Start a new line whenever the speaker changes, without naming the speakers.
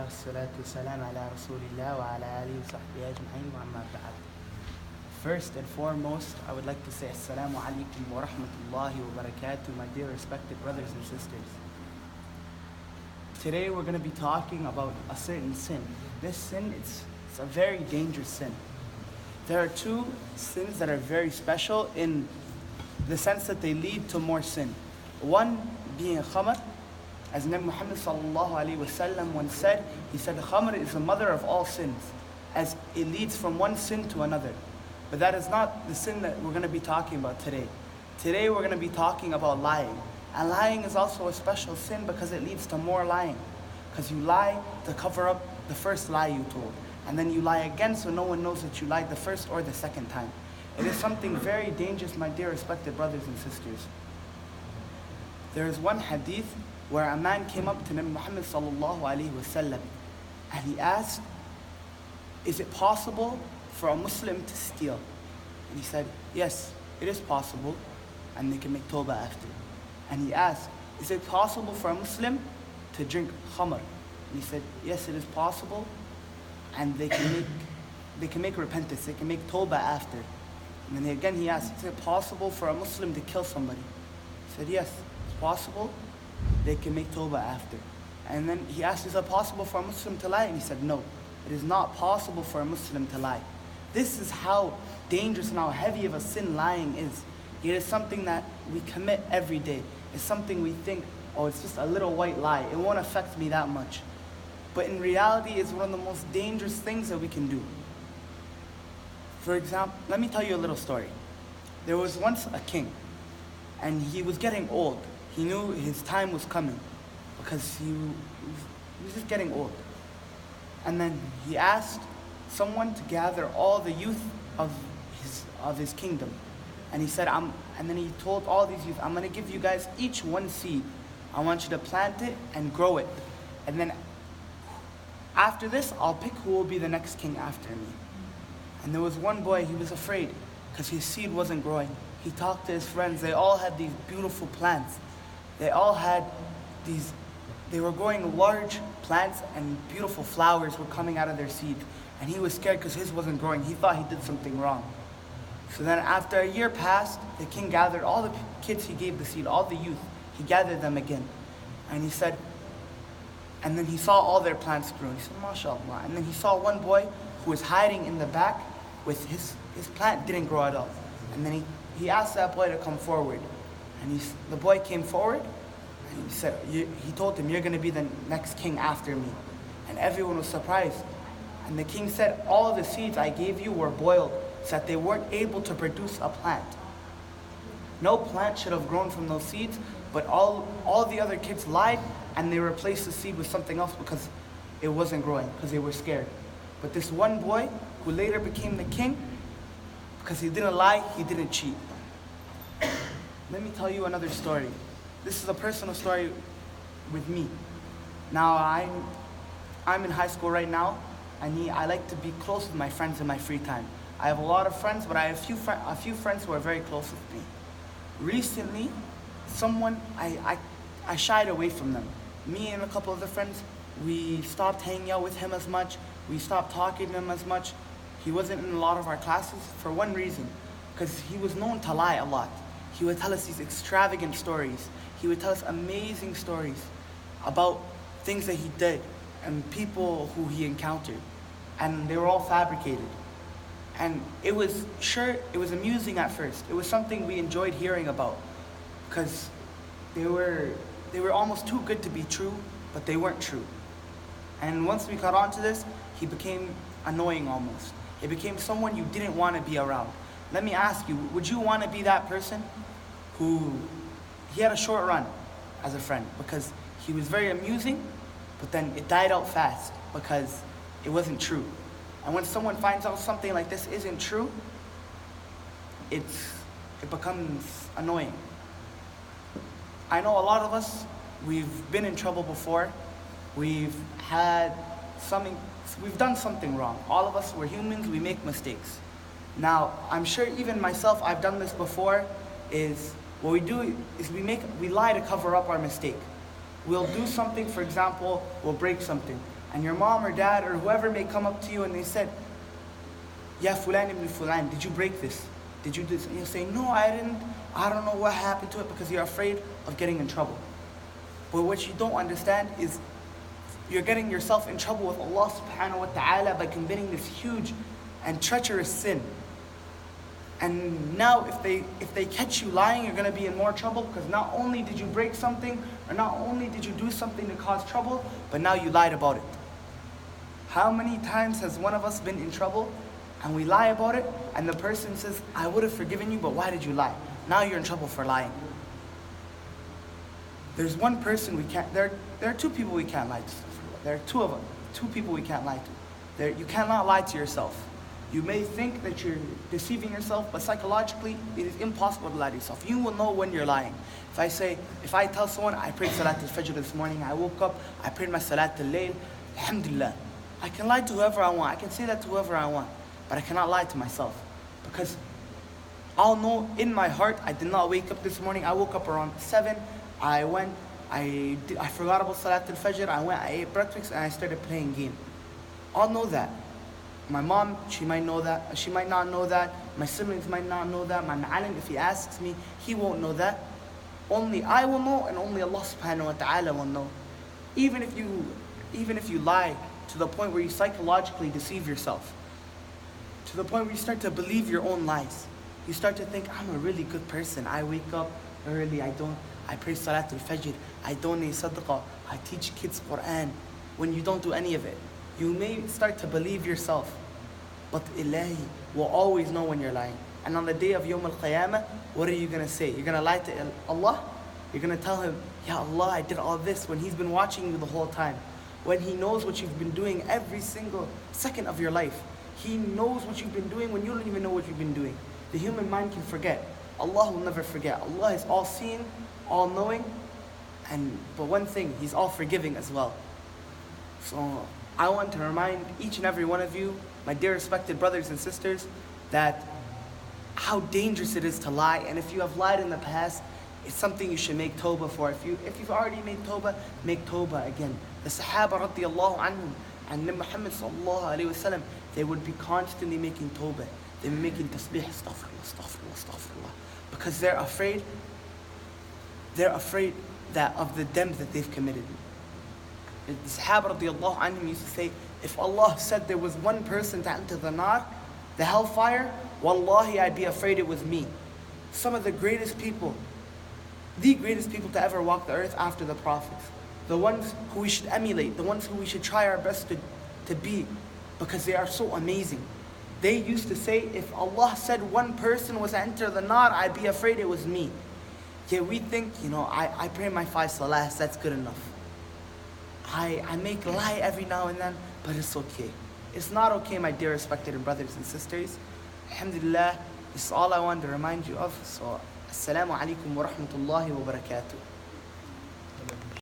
والصلاة والسلام على رسول الله وعلى آله وصحبه أجمعين وأما بعد. First and foremost, I would like to say Assalamu alaikum wa rahmatullahi wa barakatuh, my dear respected brothers and sisters. Today we're going to be talking about a certain sin. This sin, it's a very dangerous sin. There are two sins that are very special in the sense that they lead to more sin. One being khamr, as Nabi Mohamed sallallahu alaihi wasallam once said, he said, khamr is the mother of all sins, as it leads from one sin to another. But that is not the sin that we're going to be talking about today. Today we're going to be talking about lying. And lying is also a special sin because it leads to more lying. Because you lie to cover up the first lie you told. And then you lie again so no one knows that you lied the first or the second time. It is something very dangerous, my dear respected brothers and sisters. There is one hadith where a man came up to Nabi Muhammad sallallahu alaihi wasallam and he asked, is it possible for a Muslim to steal? And he said, yes, it is possible, and they can make tawbah after. And he asked, is it possible for a Muslim to drink khamr? And he said, yes, it is possible, and they can make repentance, they can make tawbah after. And then again he asked, is it possible for a Muslim to kill somebody? He said, yes, it's possible, they can make tawbah after. And then he asked, is it possible for a Muslim to lie? And he said, no, it is not possible for a Muslim to lie. This is how dangerous and how heavy of a sin lying is. It is something that we commit every day. It's something we think, oh, it's just a little white lie. It won't affect me that much. But in reality, it's one of the most dangerous things that we can do. For example, let me tell you a little story. There was once a king, and he was getting old. He knew his time was coming because he was just getting old. And then he asked someone to gather all the youth of his kingdom. And he said, and then he told all these youth, I'm going to give you guys each one seed. I want you to plant it and grow it. And then after this, I'll pick who will be the next king after me. And there was one boy, he was afraid because his seed wasn't growing. He talked to his friends. They all had these beautiful plants. They were growing large plants and beautiful flowers were coming out of their seed. And he was scared because his wasn't growing. He thought he did something wrong. So then after a year passed, the king gathered all the kids he gave the seed, all the youth. He gathered them again. And he said, and then he saw all their plants grow. He said, MashaAllah. And then he saw one boy who was hiding in the back with his plant didn't grow at all. And then he asked that boy to come forward. And the boy came forward and he said, he told him, you're going to be the next king after me. And everyone was surprised. And the king said, all the seeds I gave you were boiled so that they weren't able to produce a plant. No plant should have grown from those seeds, but all the other kids lied and they replaced the seed with something else because it wasn't growing, because they were scared. But this one boy, who later became the king, because he didn't lie, he didn't cheat. Let me tell you another story. This is a personal story with me. Now, I'm in high school right now, and I like to be close with my friends in my free time. I have a lot of friends, but I have a few friends who are very close with me. Recently, I shied away from them. Me and a couple of other friends, we stopped hanging out with him as much. We stopped talking to him as much. He wasn't in a lot of our classes for one reason, because he was known to lie a lot. He would tell us these extravagant stories. He would tell us amazing stories about things that he did and people who he encountered. And they were all fabricated. And it was amusing at first. It was something we enjoyed hearing about because they were almost too good to be true, but they weren't true. And once we got onto this, he became annoying almost. He became someone you didn't want to be around. Let me ask you, would you want to be that person he had a short run as a friend because he was very amusing, but then it died out fast because it wasn't true. And when someone finds out something like this isn't true, it becomes annoying. I know a lot of us, we've been in trouble before. We've done something wrong. All of us, we're humans, we make mistakes. Now, I'm sure even myself, I've done this before, what we do is we lie to cover up our mistake. We'll do something, for example, we'll break something. And your mom or dad or whoever may come up to you and they said, Ya fulan ibn fulan, did you break this? Did you do this? And you'll say, no, I didn't. I don't know what happened to it, because you're afraid of getting in trouble. But what you don't understand is you're getting yourself in trouble with Allah subhanahu wa ta'ala by committing this huge and treacherous sin. And now if they catch you lying, you're going to be in more trouble, because not only did you break something, or not only did you do something to cause trouble, but now you lied about it. How many times has one of us been in trouble and we lie about it, and the person says, I would have forgiven you, but why did you lie? Now you're in trouble for lying. There's one person we can't, there are two people we can't lie to. There are two of them, two people we can't lie to. You cannot lie to yourself. You may think that you're deceiving yourself, but psychologically, it is impossible to lie to yourself. You will know when you're lying. If I tell someone, I prayed Salat al-Fajr this morning, I woke up, I prayed my Salat al-Layl, alhamdulillah. I can lie to whoever I want. I can say that to whoever I want. But I cannot lie to myself. Because I'll know in my heart, I did not wake up this morning. I woke up around 7. I forgot about Salat al-Fajr. I ate breakfast and I started playing game. I'll know that. My mom, she might know that. She might not know that. My siblings might not know that. My ma'alim, if he asks me, he won't know that. Only I will know, and only Allah subhanahu wa ta'ala will know. Even if you lie to the point where you psychologically deceive yourself, to the point where you start to believe your own lies. You start to think, I'm a really good person. I wake up early. I pray Salat al-Fajr. I donate sadaqah. I teach kids Quran. When you don't do any of it, you may start to believe yourself. But Ilahi will always know when you're lying. And on the day of Yawm al-Qiyamah, what are you going to say? You're going to lie to Allah? You're going to tell him, Ya Allah, I did all this, when he's been watching you the whole time. When he knows what you've been doing every single second of your life. He knows what you've been doing when you don't even know what you've been doing. The human mind can forget. Allah will never forget. Allah is all-seeing, all-knowing, but one thing, He's all-forgiving as well. So I want to remind each and every one of you, my dear respected brothers and sisters, that how dangerous it is to lie. And if you have lied in the past, it's something you should make tawbah for. If you've already made tawbah, make tawbah again. The Sahaba radiyallahu anhum and Muhammad sallallahu alayhi wa sallam, they would be constantly making tawbah. They were making tasbih, astaghfirullah, astaghfirullah, astaghfirullah. Because they're afraid that of the dam that they've committed. The Sahaba radiallahu anhum used to say, if Allah said there was one person to enter the nar, the hellfire, wallahi, I'd be afraid it was me. Some of the greatest people to ever walk the earth after the prophets. The ones who we should emulate, the ones who we should try our best to be, because they are so amazing. They used to say, if Allah said one person was to enter the nar, I'd be afraid it was me. Yet we think, I pray my 5 salahs, that's good enough. I make a lie every now and then, but it's okay. It's not okay, my dear respected brothers and sisters. Alhamdulillah, this is all I wanted to remind you of. So, Assalamu alaikum wa rahmatullahi wa barakatuh.